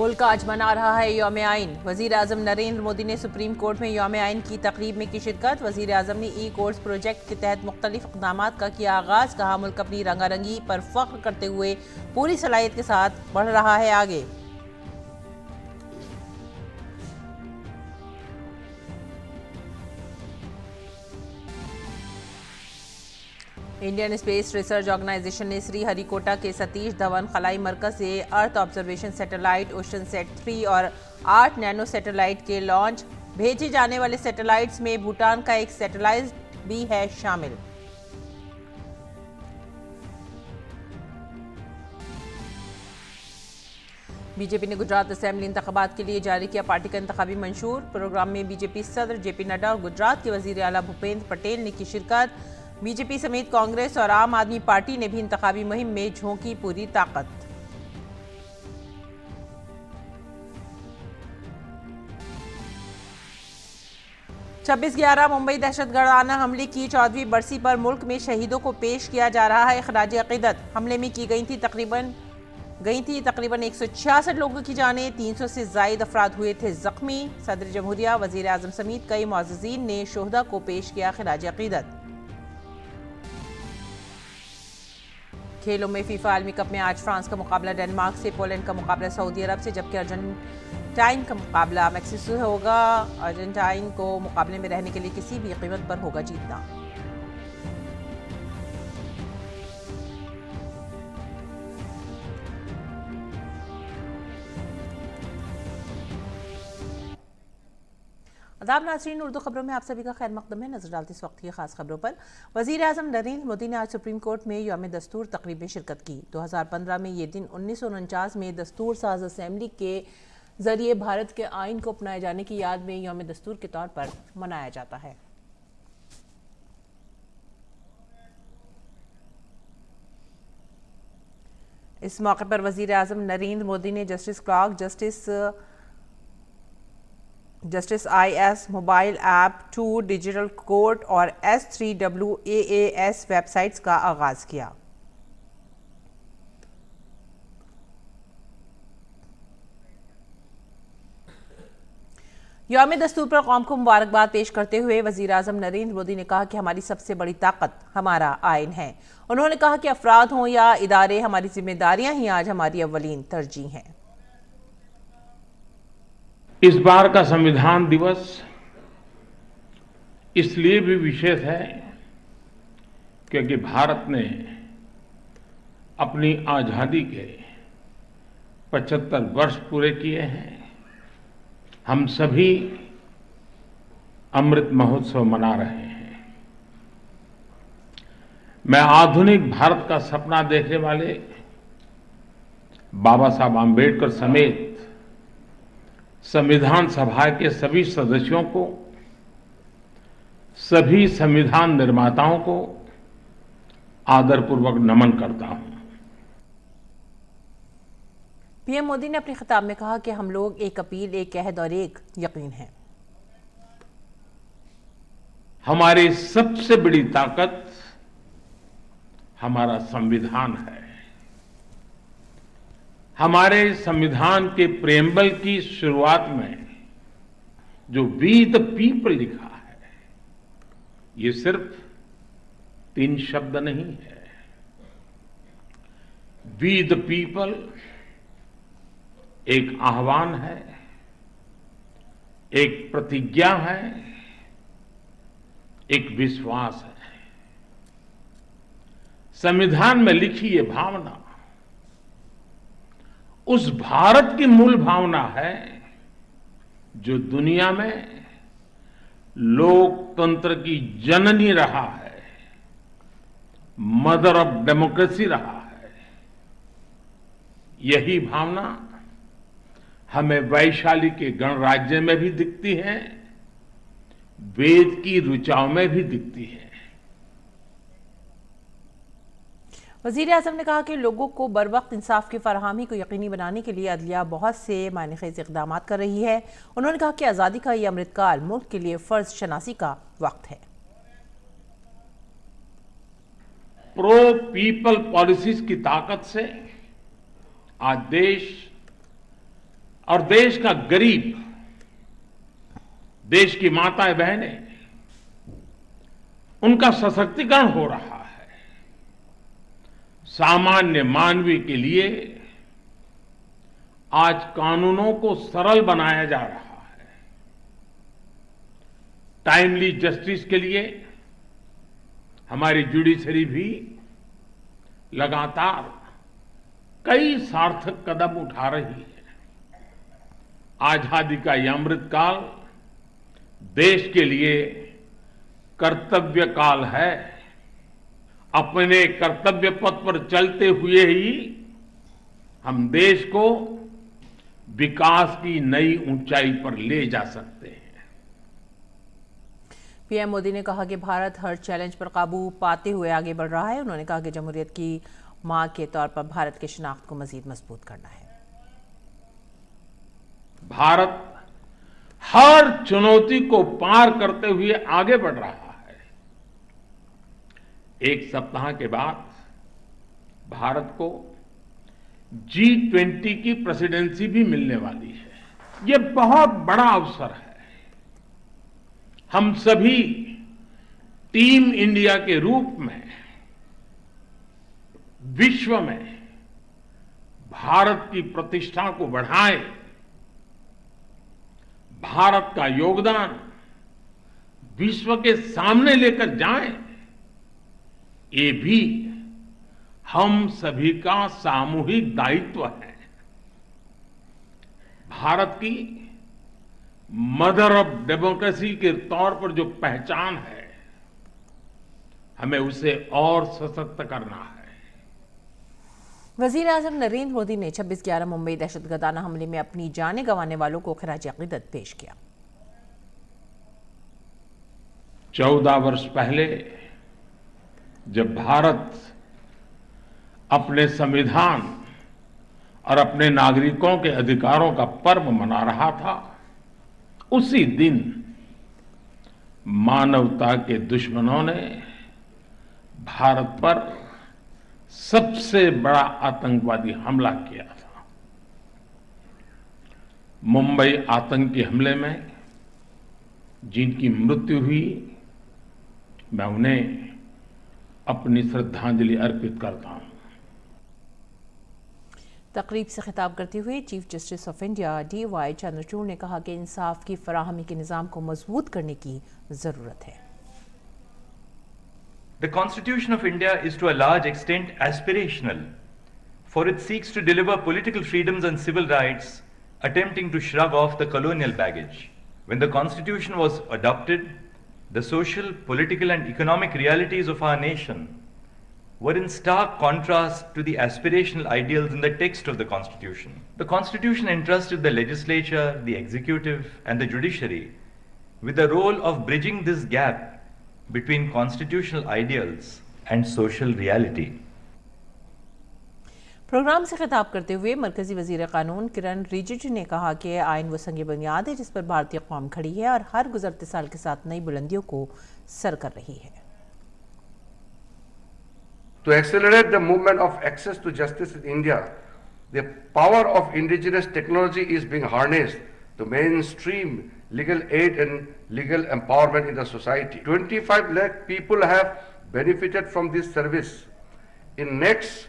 मुल्क आज मना रहा है यौम आइन। वजीर आजम नरेंद्र मोदी ने सुप्रीम कोर्ट में यौम आइन की तकरीब में की शिरकत। वजीर आजम ने ई कोर्स प्रोजेक्ट के तहत मुख्तलिफ इक़दाम का किया आगाज। कहा, मुल्क अपनी रंगारंगी पर फख्र करते हुए पूरी सलाहियत के साथ बढ़ रहा है आगे। इंडियन स्पेस रिसर्च ऑर्गेनाइजेशन ने श्रीहरिकोटा के सतीश धवन खलाई मरकज से earth observation satellite ocean set 3 और 8 नैनो सैटेलाइट के लॉन्च। भेजे जाने वाले सैटेलाइट्स में भूटान का एक सैटेलाइट भी है शामिल। बीजेपी ने गुजरात असेंबली इंतखाबात के लिए जारी किया पार्टी का इंतखाबी मंशूर। प्रोग्राम में बीजेपी सदर जेपी नड्डा और गुजरात के वजीर आला भूपेंद्र पटेल ने की शिरकत। बीजेपी समेत कांग्रेस और आम आदमी पार्टी ने भी इंतखाबी मुहिम में झोंकी पूरी ताकत। छब्बीस 11 मुंबई दहशतगर्दाना हमले की 14वीं बरसी पर मुल्क में शहीदों को पेश किया जा रहा है खराज अकीदत। हमले में गई थी तकरीबन 166 लोगों की जानें। 300 से जायद अफराद हुए थे जख्मी। सदर जमहूरिया, वजीर आजम समेत कई मुअज़्ज़िज़ीन ने शोहदा को पेश किया खराज अकीदत। खेलों में फीफा आलमी कप में आज फ्रांस का मुकाबला डेनमार्क से, पोलैंड का मुकाबला सऊदी अरब से, जबकि अर्जेंटाइन का मुकाबला मैक्सिको से होगा। अर्जेंटाइन को मुकाबले में रहने के लिए किसी भी कीमत पर होगा जीतना। आदाब नाज़रीन, उर्दू खबरों में आप सभी का खैर मकदम है। नजर डालते इस वक्त की खास खबरों पर। वजीर आजम नरेंद्र मोदी ने आज सुप्रीम कोर्ट में यौम दस्तूर तकरीब में शिरकत की। 2015 में ये दिन 1949 में दस्तूर साज असेंबली के जरिए भारत के आइन को अपनाए जाने की याद में यौम दस्तूर के तौर पर मनाया जाता है। इस मौके पर वजीर आजम नरेंद्र मोदी ने justice clock, justice IS mobile app, 2 digital court और S3WAAS वेबसाइट्स का आगाज किया। यौम दस्तूर पर कौम को मुबारकबाद पेश करते हुए वजीर आजम नरेंद्र मोदी ने कहा कि हमारी सबसे बड़ी ताकत हमारा आइन है। उन्होंने कहा कि अफराद हों या इदारे, हमारी जिम्मेदारियां ही आज हमारी अव्वलीन तरजीह हैं। इस बार का संविधान दिवस इसलिए भी विशेष है क्योंकि भारत ने अपनी आजादी के 75 वर्ष पूरे किए हैं। हम सभी अमृत महोत्सव मना रहे हैं। मैं आधुनिक भारत का सपना देखने वाले बाबा साहब आम्बेडकर समेत संविधान सभा के सभी सदस्यों को, सभी संविधान निर्माताओं को आदरपूर्वक नमन करता हूं। पीएम मोदी ने अपने खिताब में कहा कि हम लोग एक अपील, एक अहद और एक यकीन हैं। हमारी सबसे बड़ी ताकत हमारा संविधान है। हमारे संविधान के प्रेम्बल की शुरुआत में जो वी द पीपल लिखा है, ये सिर्फ 3 शब्द नहीं है। वी द पीपल एक आह्वान है, एक प्रतिज्ञा है, एक विश्वास है। संविधान में लिखी ये भावना उस भारत की मूल भावना है जो दुनिया में लोकतंत्र की जननी रहा है, मदर ऑफ डेमोक्रेसी रहा है। यही भावना हमें वैशाली के गणराज्य में भी दिखती है, वेद की ऋचाओं में भी दिखती है। वजीर आजम ने कहा कि लोगों को बर वक्त इंसाफ की फराहमी को यकीनी बनाने के लिए अदलिया बहुत से मायनेखेज इक़दाम कर रही है। उन्होंने कहा कि आज़ादी का यह अमृतकाल मुल्क के लिए फ़र्ज शनासी का वक्त है। प्रो पीपल पॉलिसीज की ताकत से आज देश और देश का गरीब, देश की माताएं बहनें, उनका सशक्तिकरण हो रहा है। सामान्य मानवीय के लिए आज कानूनों को सरल बनाया जा रहा है। टाइमली जस्टिस के लिए हमारी जुडिशरी भी लगातार कई सार्थक कदम उठा रही है। आजादी का यह अमृत काल देश के लिए कर्तव्य काल है। अपने कर्तव्य पथ पर चलते हुए ही हम देश को विकास की नई ऊंचाई पर ले जा सकते हैं। पीएम मोदी ने कहा कि भारत हर चैलेंज पर काबू पाते हुए आगे बढ़ रहा है। उन्होंने कहा कि जमहूरियत की मां के तौर पर भारत की शिनाख्त को मजीद मजबूत करना है। भारत हर चुनौती को पार करते हुए आगे बढ़ रहा है। एक सप्ताह के बाद भारत को G20 की प्रेसिडेंसी भी मिलने वाली है। यह बहुत बड़ा अवसर है। हम सभी टीम इंडिया के रूप में विश्व में भारत की प्रतिष्ठा को बढ़ाएं, भारत का योगदान विश्व के सामने लेकर जाएं, ये भी हम सभी का सामूहिक दायित्व है। भारत की मदर ऑफ डेमोक्रेसी के तौर पर जो पहचान है, हमें उसे और सशक्त करना है। वजीर आजम नरेंद्र मोदी ने 26/11 मुंबई दहशतगर्दाना हमले में अपनी जानें गंवाने वालों को खराज अकीदत पेश किया। 14 वर्ष पहले जब भारत अपने संविधान और अपने नागरिकों के अधिकारों का पर्व मना रहा था, उसी दिन मानवता के दुश्मनों ने भारत पर सबसे बड़ा आतंकवादी हमला किया था। मुंबई आतंकी हमले में जिनकी मृत्यु हुई, मैं उन्हें अपनी श्रद्धांजलि अर्पित करता हूं। तकरीब से खिताब करते हुए chief justice of India DY Chandrachud ने कहा कि इंसाफ की फराहमी के निज़ाम को मजबूत करने की जरूरत है। The Constitution of India is to a large extent aspirational, for it seeks to deliver political freedoms and civil rights, attempting to shrug off the colonial baggage. When the Constitution was adopted, the social, political and economic realities of our nation were in stark contrast to the aspirational ideals in the text of the Constitution. The Constitution entrusted the legislature, the executive and the judiciary with the role of bridging this gap between constitutional ideals and social reality. Program से खिताब करते हुए मरकजी वजीर कानून किरण रिजिजू ने कहा कि आइन वो संग बुनियाद है जिस पर भारतीय कौम खड़ी है और हर गुजरते साल के साथ नई बुलंदियों को सर कर रही है। To accelerate the movement of access to justice in India, the power of indigenous technology is being harnessed to mainstream legal aid and legal empowerment in the society. 25 lakh people have benefited from this service. In next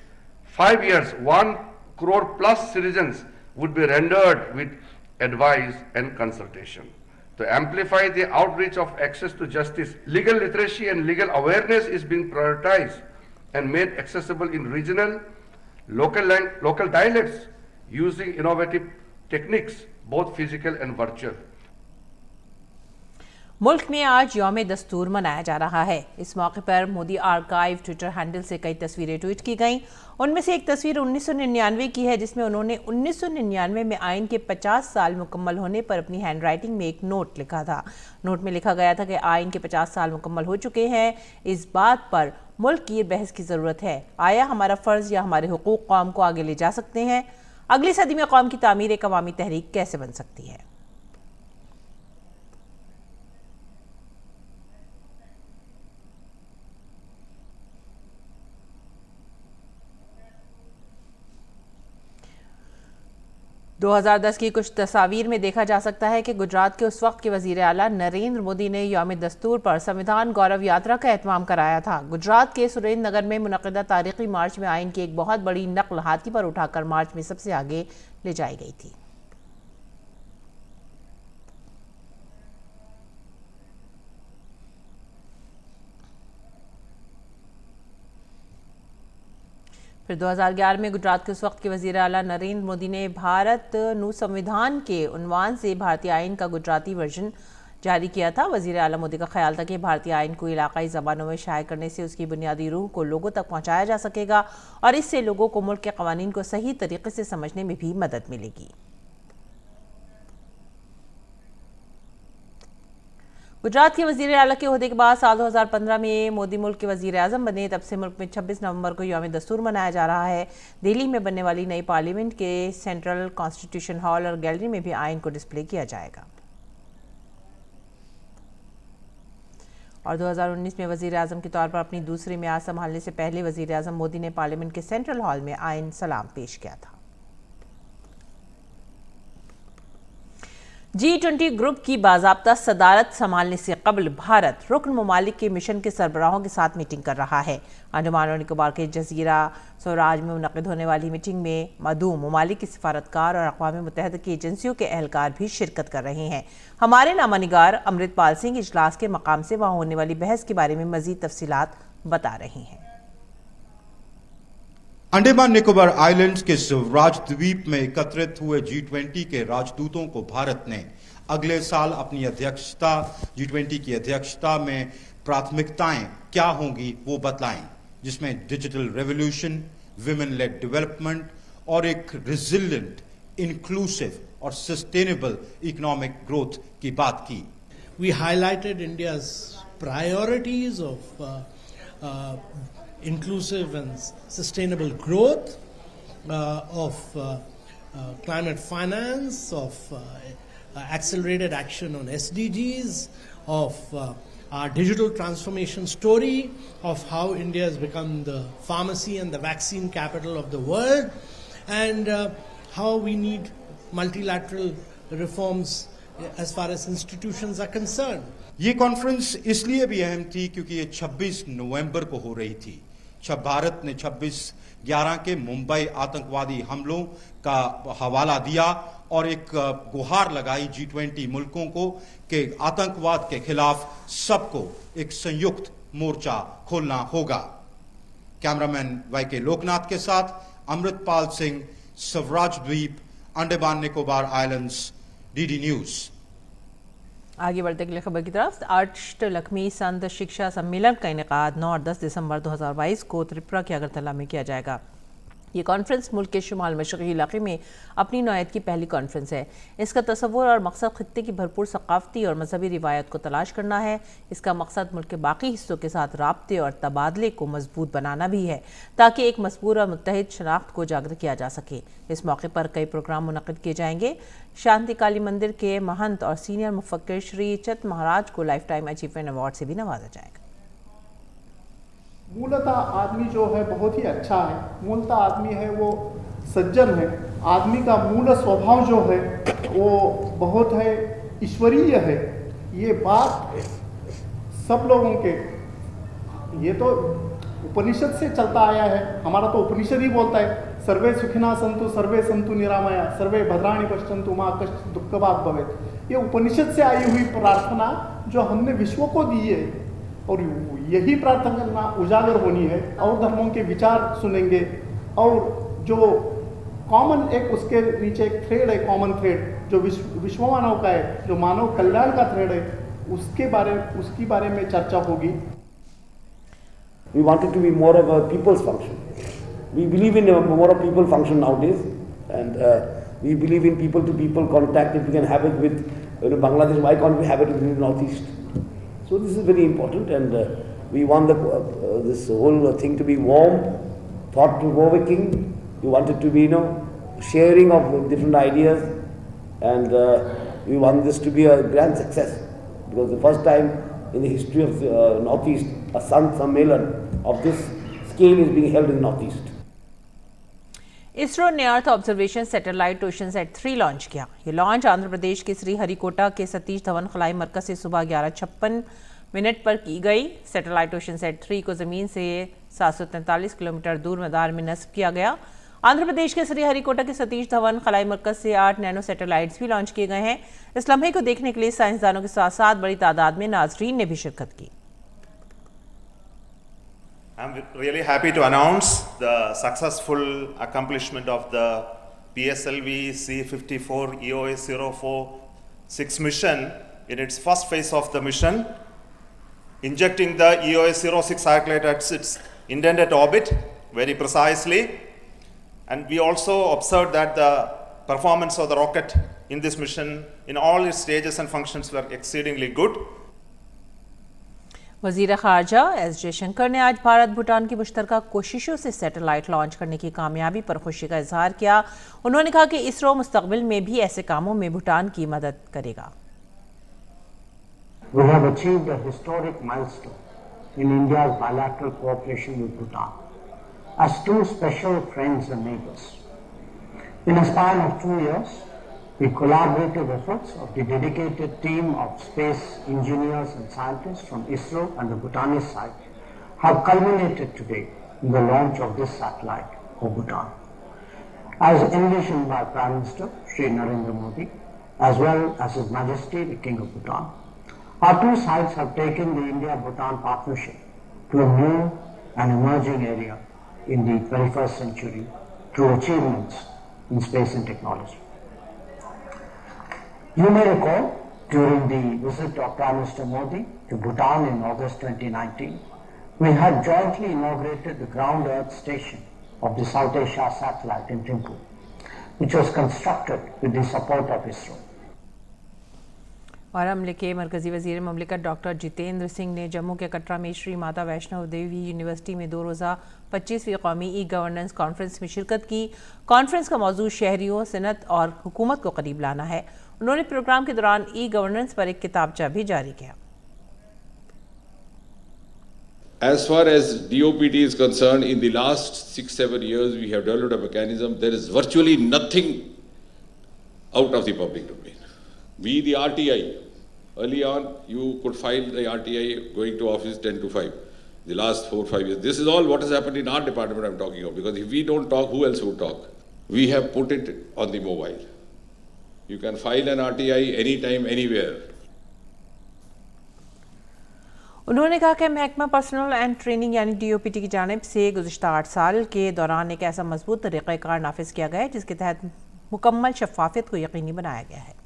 5 years, 1 crore plus citizens would be rendered with advice and consultation. To amplify the outreach of access to justice, legal literacy and legal awareness is being prioritized and made accessible in regional, local dialects using innovative techniques, both physical and virtual. मुल्क में आज यौम दस्तूर मनाया जा रहा है। इस मौके पर मोदी आर्काइव ट्विटर हैंडल से कई तस्वीरें ट्वीट की गईं। उनमें से एक तस्वीर 1999 की है जिसमें उन्होंने 1999 में आइन के 50 साल मुकम्मल होने पर अपनी हैंड राइटिंग में एक नोट लिखा था। नोट में लिखा गया था कि आइन के 50 साल मुकम्मल हो चुके हैं। इस बात पर मुल्क की बहस की ज़रूरत है, आया हमारा फ़र्ज़ या हमारे हुकूक कौम को आगे ले जा सकते हैं? अगली सदी में कौम की तामीर एक अवामी तहरीक कैसे बन सकती है? 2010 की कुछ तस्वीर में देखा जा सकता है कि गुजरात के उस वक्त के वजीर आला नरेंद्र मोदी ने यौम दस्तूर पर संविधान गौरव यात्रा का एहतमाम कराया था। गुजरात के सुरेंद्र नगर में मुनक़िदा तारीखी मार्च में आइन की एक बहुत बड़ी नकल हाथी पर उठाकर मार्च में सबसे आगे ले जाई गई थी। फिर 2011 में गुजरात के उस वक्त के वज़ीर आला नरेंद्र मोदी ने भारत नु संविधान के उन्वान से भारतीय आइन का गुजराती वर्जन जारी किया था। वज़ीर आला मोदी का ख्याल था कि भारतीय आइन को इलाकाई ज़बानों में शाये करने से उसकी बुनियादी रूह को लोगों तक पहुंचाया जा सकेगा और इससे लोगों को मुल्क के क़वानीन को सही तरीके से समझने में भी मदद मिलेगी। गुजरात के वज़ीर आला के ओहदे के बाद साल 2015 में मोदी मुल्क के वज़ीर आज़म बने। तब से मुल्क में 26 नवंबर को यौम दस्तूर मनाया जा रहा है। दिल्ली में बनने वाली नई पार्लियामेंट के सेंट्रल कॉन्स्टिट्यूशन हॉल और गैलरी में भी आइन को डिस्प्ले किया जाएगा। और 2019 में वज़ीर आज़म के तौर पर अपनी दूसरी मियाद संभालने से पहले वज़ीर आज़म मोदी ने पार्लियामेंट के सेंट्रल हॉल में आइन सलाम पेश किया था। G20 ग्रुप की बाज़ाब्ता सदारत संभालने से कबल भारत रुकन ममालिक के मिशन के सरबराहों के साथ मीटिंग कर रहा है। अंडमान और निकोबार के जजीरा स्वराज में मुनक़िद होने वाली मीटिंग में मदूम ममालिक के सिफारतकार और अक़वाम मुत्तहिदा की एजेंसियों के एहलकार भी शिरकत कर रहे हैं। हमारे नामानिगार अमृतपाल सिंह इजलास के मकाम से वहाँ होने वाली बहस के बारे में मज़ीद तफसीलात बता रही हैं। अंडमान निकोबार आइलैंड्स के स्वराज द्वीप में एकत्रित हुए G20 के राजदूतों को भारत ने अगले साल अपनी अध्यक्षता G20 की अध्यक्षता में प्राथमिकताएं क्या होंगी वो बतलाएं, जिसमें digital revolution, women lead development और एक रिजिलिएंट, इंक्लूसिव और सस्टेनेबल इकोनॉमिक ग्रोथ की बात की। We highlighted India's priorities of inclusive and sustainable growth, of climate finance, of accelerated action on SDGs, of our digital transformation story, of how India has become the pharmacy and the vaccine capital of the world, and how we need multilateral reforms as far as institutions are concerned. ये conference इसलिए भी अहम थी क्योंकि ये 26 नवंबर को हो रही थी। भारत ने 26/11 के मुंबई आतंकवादी हमलों का हवाला दिया और एक गुहार लगाई G20 मुल्कों को कि आतंकवाद के खिलाफ सबको एक संयुक्त मोर्चा खोलना होगा। कैमरामैन वाईके लोकनाथ के साथ अमृतपाल सिंह, स्वराज द्वीप, Andaman Nicobar islands, DD news. आगे बढ़ते अगली खबर की तरफ। अष्टलक्ष्मी संत शिक्षा सम्मेलन का इनेकाद 9 और 10 दिसंबर 2022 को त्रिपुरा के अगरतला में किया जाएगा। ये कॉन्फ्रेंस मुल्क के शुमाल मशरक़ी इलाके में अपनी नौयत की पहली कॉन्फ्रेंस है। इसका तसव्वुर और मकसद खित्ते की भरपूर सकाफ़ती और मजहबी रिवायत को तलाश करना है। इसका मकसद मुल्क के बाकी हिस्सों के साथ राब्ते और तबादले को मजबूत बनाना भी है, ताकि एक मजबूर और मुत्तहिद शनाख्त को उजागर किया जा सके। इस मौके पर कई प्रोग्राम मुनक़िद किए जाएंगे। शांति काली मंदिर के महंत और सीनियर मुफक्किर श्री चत महाराज को लाइफ टाइम अचीवमेंट अवार्ड से भी नवाजा जाएगा। मूलतः आदमी जो है बहुत ही अच्छा है, मूलतः आदमी है वो सज्जन है। आदमी का मूल स्वभाव जो है वो बहुत है ईश्वरीय है। ये बात सब लोगों के, ये तो उपनिषद से चलता आया है। हमारा तो उपनिषद ही बोलता है सर्वे सुखिना संतु सर्वे संतु निरामया सर्वे भद्राणि पश्यन्तु मा कश्चित् दुःखभाग् भवेत्। ये उपनिषद से आई हुई प्रार्थना जो हमने विश्व को दी है और यही प्रार्थना उजागर होनी है। और धर्मों के विचार सुनेंगे और जो कॉमन एक उसके नीचे एक थ्रेड है, कॉमन थ्रेड जो विश्व मानव का है, जो मानव कल्याण का थ्रेड है, उसकी बारे में चर्चा होगी। We wanted to be more of a people's function. We believe in more of people function nowadays, and we believe in people-to-people contact. If we can have it with Bangladesh, why can't we have it with the Northeast? So this is very important, and we want this whole thing to be warm, thought-provoking. We want it to be, sharing of different ideas, and we want this to be a grand success, because the first time in the history of Northeast, a Sant Sammelan of this scale is being held in Northeast. ISRO ने earth observation satellite ओशनसैट 3 launch किया। ये launch Andhra Pradesh के श्रीहरिकोटा के सतीश धवन खलाई मरकज से सुबह 11:56 पर की गई। सैटेलाइट ओशनसैट 3 को जमीन से 743 किलोमीटर दूर मदार में नस्ब किया गया। आंध्र प्रदेश के श्रीहरिकोटा के सतीश धवन खलाई मरकज से 8 नैनो सैटेलाइट्स भी लॉन्च किए गए हैं। इस लम्हे को देखने के लिए साइंसदानों के साथ साथ बड़ी तादाद में नाजरीन ने भी शिरकत की। I'm really happy to announce the successful accomplishment of the PSLV C54 EOS 046 mission in its first phase of the mission, injecting the EOS 06 satellite at its intended orbit very precisely. And we also observed that the performance of the rocket in this mission in all its stages and functions were exceedingly good. वजीर खारजा S Jaishankar ने आज भारत भूटान की मुश्तरका कोशिशों से satellite launch करने की कामयाबी पर खुशी का इजहार किया। उन्होंने कहा कि इसरो मुस्तकबिल में भी ऐसे कामों में भूटान की मदद करेगा। We have achieved a historic milestone in India's bilateral cooperation with Bhutan as two special friends and neighbors. In a span of 2 years, the collaborative efforts of the dedicated team of space engineers and scientists from ISRO and the Bhutanese side have culminated today in the launch of this satellite for Bhutan. As envisioned by Prime Minister Shri Narendra Modi, as well as His Majesty the King of Bhutan, our two sides have taken the India-Bhutan partnership to a new and emerging area in the 21st century through achievements in space and technology. You may recall, during the visit of Prime Minister Modi to Bhutan in August 2019, we had jointly inaugurated the ground earth station of the South Asia satellite in Thimphu, which was constructed with the support of ISRO. और अमले के मरकजी वजीर ममलिकत doctor Jitendra Singh ने जम्मू के कटरा में Shri Mata Vaishno Devi university में 2 रोज़ा 25वीं कौमी ई गवर्नेंस कॉन्फ्रेंस में शिरकत की। कॉन्फ्रेंस का मौजू शहरियों, सनत और हुकूमत को करीब लाना है। उन्होंने प्रोग्राम के दौरान ई गवर्नेंस पर एक किताबचा भी जारी किया। As far as DOPT is concerned, in the last 6-7 years, we have developed a mechanism. There is virtually nothing out of the public domain. We, the RTI, early on, you could file the RTI going to office 10 to 5. The last 4-5 years. This is all what has happened in our department I'm talking of. Because if we don't talk, who else would talk? We have put it on the mobile. You can file an RTI anytime, anywhere. उन्होंने कहा कि महकमा personal and training यानी DOPT की जानिब से गुज़िश्ता 8 साल के दौरान एक ऐसा मजबूत तरीक़ाकार नाफिज किया गया है जिसके तहत मुकम्मल शफाफियत को यकीनी बनाया गया है।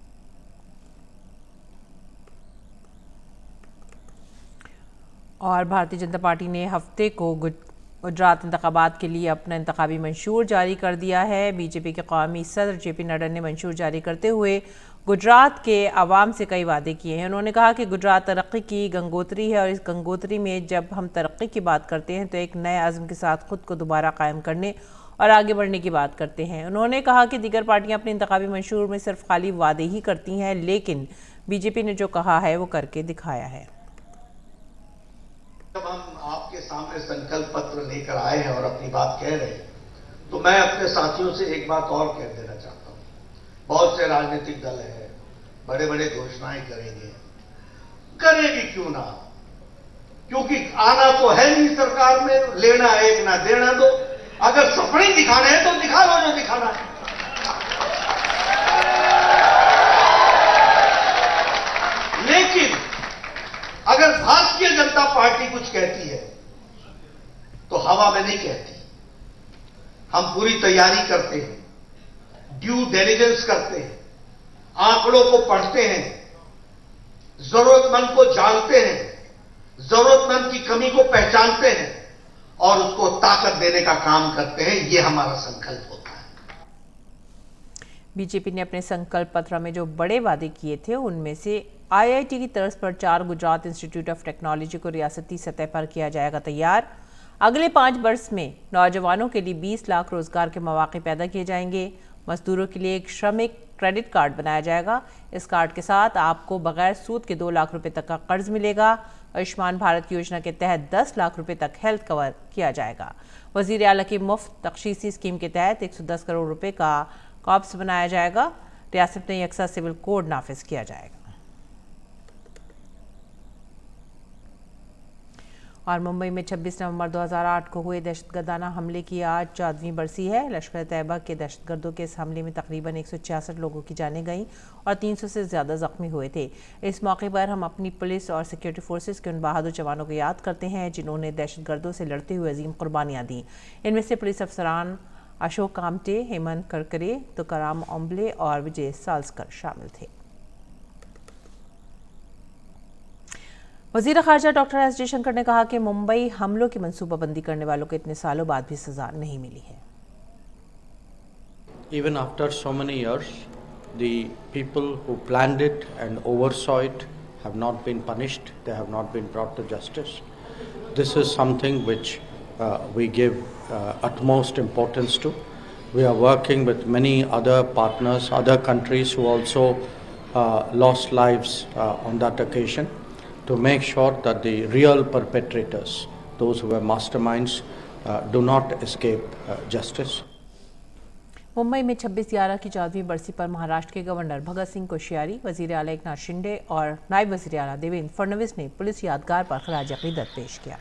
और भारतीय जनता पार्टी ने हफ्ते को गुजरात इंतखाबात के लिए अपना इंतखाबी मंशूर जारी कर दिया है। बीजेपी के कौमी सदर JP नड्डा ने मंशूर जारी करते हुए गुजरात के आवाम से कई वादे किए हैं। उन्होंने कहा कि गुजरात तरक्की की गंगोत्री है और इस गंगोत्री में जब हम तरक्की की बात करते हैं तो एक नए अज़्म के साथ खुद को दोबारा कायम करने और आगे बढ़ने की बात करते हैं। उन्होंने कहा कि दीगर पार्टियां अपने इंतखाबी मंशूर में सिर्फ खाली वादे ही करती हैं, लेकिन बीजेपी ने जो कहा है वो करके दिखाया है। जब हम आपके सामने संकल्प पत्र लेकर आए हैं और अपनी बात कह रहे हैं, तो मैं अपने साथियों से एक बात और कह देना चाहता हूं। बहुत से राजनीतिक दल हैं, बड़े बड़े घोषणाएं करेगी क्यों ना, क्योंकि आना तो है नहीं सरकार में, लेना एक ना देना दो। अगर सपने दिखाने हैं तो दिखा लो जो दिखाना है। लेकिन अगर भारतीय जनता पार्टी कुछ कहती है तो हवा में नहीं कहती। हम पूरी तैयारी करते हैं, ड्यू डिलिजेंस करते हैं, आंकड़ों को पढ़ते हैं, जरूरतमंद को जानते हैं, जरूरतमंद की कमी को पहचानते हैं और उसको ताकत देने का काम करते हैं। यह हमारा संकल्प होता है। बीजेपी ने अपने संकल्प पत्र में जो बड़े वादे किए थे उनमें से IIT की तर्ज पर 4 गुजरात इंस्टीट्यूट ऑफ टेक्नोलॉजी को रियासती सतह पर किया जाएगा तैयार। अगले 5 वर्ष में नौजवानों के लिए 20 लाख रोजगार के मौके पैदा किए जाएंगे। मजदूरों के लिए एक श्रमिक क्रेडिट कार्ड बनाया जाएगा। इस कार्ड के साथ आपको बगैर सूद के 2 लाख रुपए तक का कर्ज मिलेगा। आयुष्मान भारत योजना के तहत 10 लाख रुपए तक हेल्थ कवर किया जाएगा। वजीर आला की मुफ्त तखशीसी स्कीम के तहत 110 करोड़ रुपए का कॉप्स बनाया जाएगा। रियासत में यकसा सिविल कोड नाफिज किया जाएगा। और मुंबई में 26 नवंबर 2008 को हुए दहशतगर्दाना हमले की आज 14वीं बरसी है। लश्कर तैयबा के दहशतगर्दों के इस हमले में तकरीबन 166 लोगों की जानें गईं और 300 से ज़्यादा जख्मी हुए थे। इस मौके पर हम अपनी पुलिस और सिक्योरिटी फोर्सेस के उन बहादुर जवानों को याद करते हैं जिन्होंने दहशतगर्दों से लड़ते हुए अजीम कुर्बानियाँ दी। इनमें से पुलिस अफसरान अशोक कामटे, हेमंत करकरे, तुकाराम ओम्बले और विजय साल्सकर शामिल थे। वज़ीर ख़ारजा डॉक्टर एस जयशंकर ने कहा कि मुंबई हमलों की मंसूबाबंदी करने वालों को इतने सालों बाद भी सजा नहीं मिली है। Even after so many years, the people who planned it and oversaw it have not been punished. They have not been brought to justice. This is something which we give utmost importance to. We are working with many other partners, other countries who also lost lives on that occasion, to make sure that the real perpetrators, those who were masterminds, do not escape justice. Mumbai में 26/11 की 14वीं बरसी पर महाराष्ट्र के governor Bhagat Singh Koshyari, वजीर आला एकनाथ शिंदे और नायब वजीर आला देवेंद्र फडणवीस ने पुलिस यादगार पर खराज अकीदत पेश किया।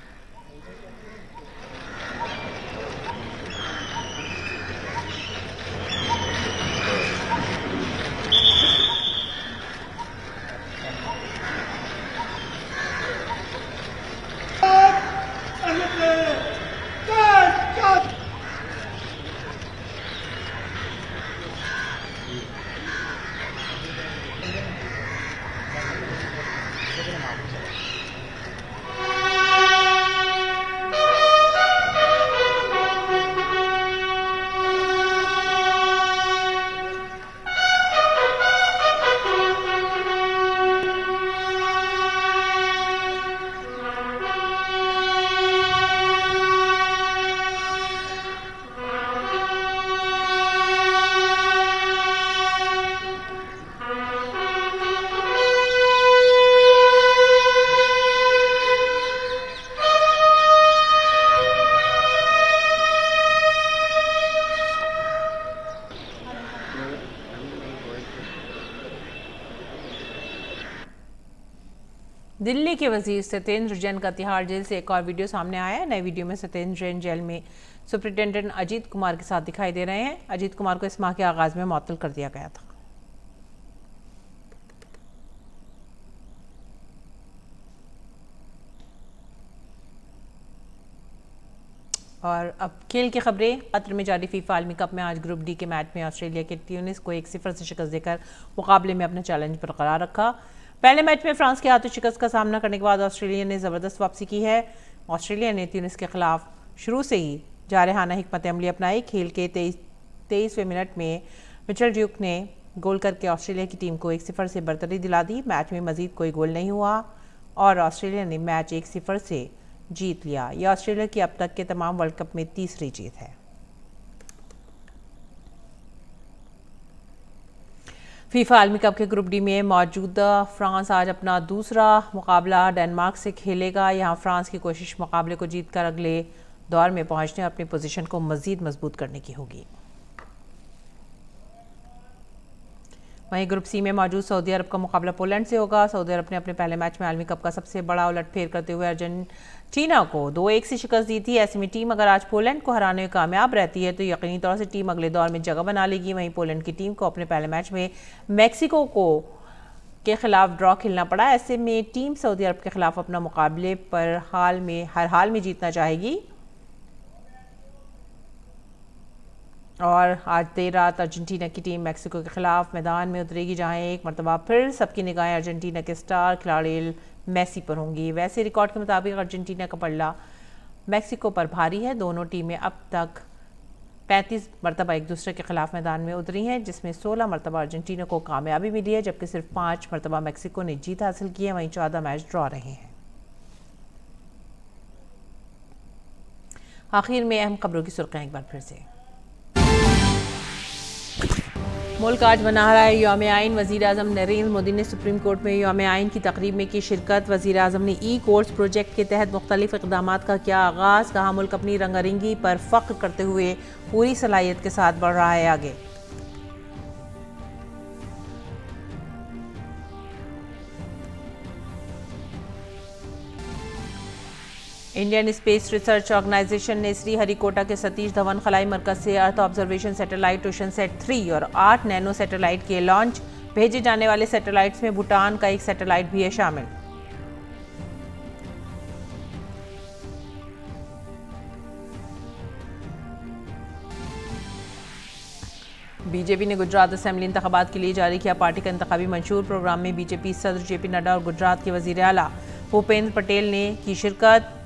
दिल्ली के वजीर सत्येंद्र जैन का तिहाड़ जेल से एक और वीडियो सामने आया है। नए वीडियो में सत्येंद्र जैन जेल में सुप्रिंटेंडेंट अजीत कुमार के साथ दिखाई दे रहे हैं। अजीत कुमार को इस माह के आगाज में मुअत्तल कर दिया गया था। और अब खेल की खबरें। कतर में जारी फीफा आलमी कप में आज ग्रुप डी के मैच में ऑस्ट्रेलिया के ट्यूनिस को 1-0 से शिकस्त देकर मुकाबले में अपना चैलेंज बरकरार रखा। पहले मैच में फ्रांस के हाथों शिकस्त का सामना करने के बाद ऑस्ट्रेलिया ने ज़बरदस्त वापसी की है। ऑस्ट्रेलिया ने ट्यूनिस के खिलाफ शुरू से ही जारहाना हिकमत अमली अपनाई। खेल के 23वें मिनट में मिचेल ड्यूक ने गोल करके ऑस्ट्रेलिया की टीम को 1-0 से बरतरी दिला दी। मैच में मजीद कोई गोल नहीं हुआ और ऑस्ट्रेलिया ने मैच 1-0 से जीत लिया। यह ऑस्ट्रेलिया की अब तक के तमाम वर्ल्ड कप में तीसरी जीत है। फीफा आलमी कप के ग्रुप डी में मौजूदा फ्रांस आज अपना दूसरा मुकाबला डेनमार्क से खेलेगा। यहां फ्रांस की कोशिश मुकाबले को जीतकर अगले दौर में पहुंचने और अपनी पोजीशन को मजीद मजबूत करने की होगी। वहीं ग्रुप सी में मौजूद सऊदी अरब का मुकाबला पोलैंड से होगा। सऊदी अरब ने अपने पहले मैच में आलमी कप का सबसे बड़ा उलटफेर करते हुए अर्जेंटीना को 2-1 से शिकस्त दी थी। ऐसे में टीम अगर आज पोलैंड को हराने में कामयाब रहती है तो यकीनी तौर से टीम अगले दौर में जगह बना लेगी। वहीं पोलैंड की टीम को अपने पहले मैच में मैक्सिको के खिलाफ ड्रॉ खेलना पड़ा। ऐसे में टीम सऊदी अरब के खिलाफ अपना मुकाबले पर हर हाल में जीतना चाहेगी। और आज देर रात अर्जेंटीना की टीम मैक्सिको के खिलाफ मैदान में उतरेगी, जहां एक मरतबा फिर सबकी निगाहें अर्जेंटीना के स्टार खिलाड़ी मेसी पर होंगी। वैसे रिकॉर्ड के मुताबिक अर्जेंटीना का पल्ला मैक्सिको पर भारी है। दोनों टीमें अब तक 35 मरतबा एक दूसरे के खिलाफ मैदान में उतरी हैं, जिसमें 16 मरतबा अर्जेंटीना को कामयाबी मिली है, जबकि सिर्फ 5 मरतबा मैक्सिको ने जीत हासिल की है। वहीं 14 मैच ड्रॉ रहे हैं। आखिर में अहम खबरों की सुर्खियां एक बार फिर से। मुल्क आज मना रहा है यौम आइन। वज़ीर आज़म नरेंद्र मोदी ने सुप्रीम कोर्ट में यौम आइन की तकरीब में की शिरकत। वज़ीर आज़म ने ई कोर्ट्स प्रोजेक्ट के तहत मुख्तलिफ इक़दामात का किया आगाज़। कहा मुल्क अपनी रंगारंगी पर फ़ख्र करते हुए पूरी सलाहियत के साथ बढ़ रहा है आगे। इंडियन स्पेस रिसर्च ऑर्गेनाइजेशन ने श्रीहरिकोटा के सतीश धवन खलाई मरकज से earth observation satellite ocean set 3 और 8 नैनो सैटेलाइट के लॉन्च। भेजे जाने वाले सैटेलाइट्स में भूटान का एक सैटेलाइट भी है शामिल। बीजेपी ने गुजरात असेंबली इंतखाबात के लिए जारी किया पार्टी का इंतखाबी मंशूर। प्रोग्राम में बीजेपी सदर जेपी नड्डा और गुजरात के वजीर आला भूपेंद्र पटेल ने की शिरकत।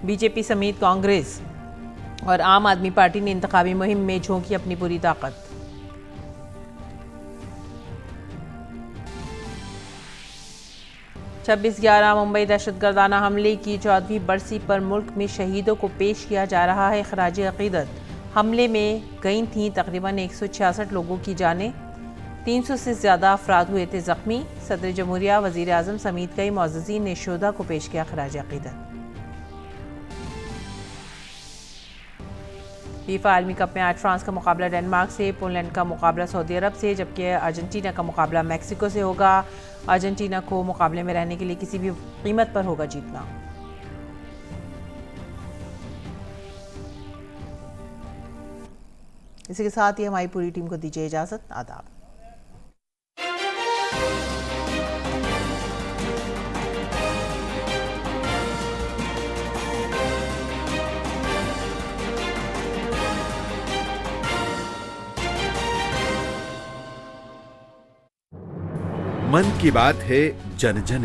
बीजेपी समेत कांग्रेस और आम आदमी पार्टी ने इंतखाबी मुहिम में झोंकी अपनी पूरी ताकत। छब्बीस 11 मुंबई दहशतगर्दाना हमले की 14वीं बरसी पर मुल्क में शहीदों को पेश किया जा रहा है खराज अकीदत। हमले में गई थीं तकरीबन 166 लोगों की जानें। 300 से ज़्यादा अफराद हुए थे ज़ख्मी। सदर जमहूरिया वज़ीर आज़म समेत कई मुअज़्ज़ज़ीन ने शोधा को पेश किया खराज अकीदत। फीफा आलमी कप में आज फ्रांस का मुकाबला डेनमार्क से, पोलैंड का मुकाबला सऊदी अरब से, जबकि अर्जेंटीना का मुकाबला मैक्सिको से होगा। अर्जेंटीना को मुकाबले में रहने के लिए किसी भी कीमत पर होगा जीतना। इसी के साथ ही हमारी पूरी टीम को दीजिए इजाज़त। आदाब। मन की बात है जन जन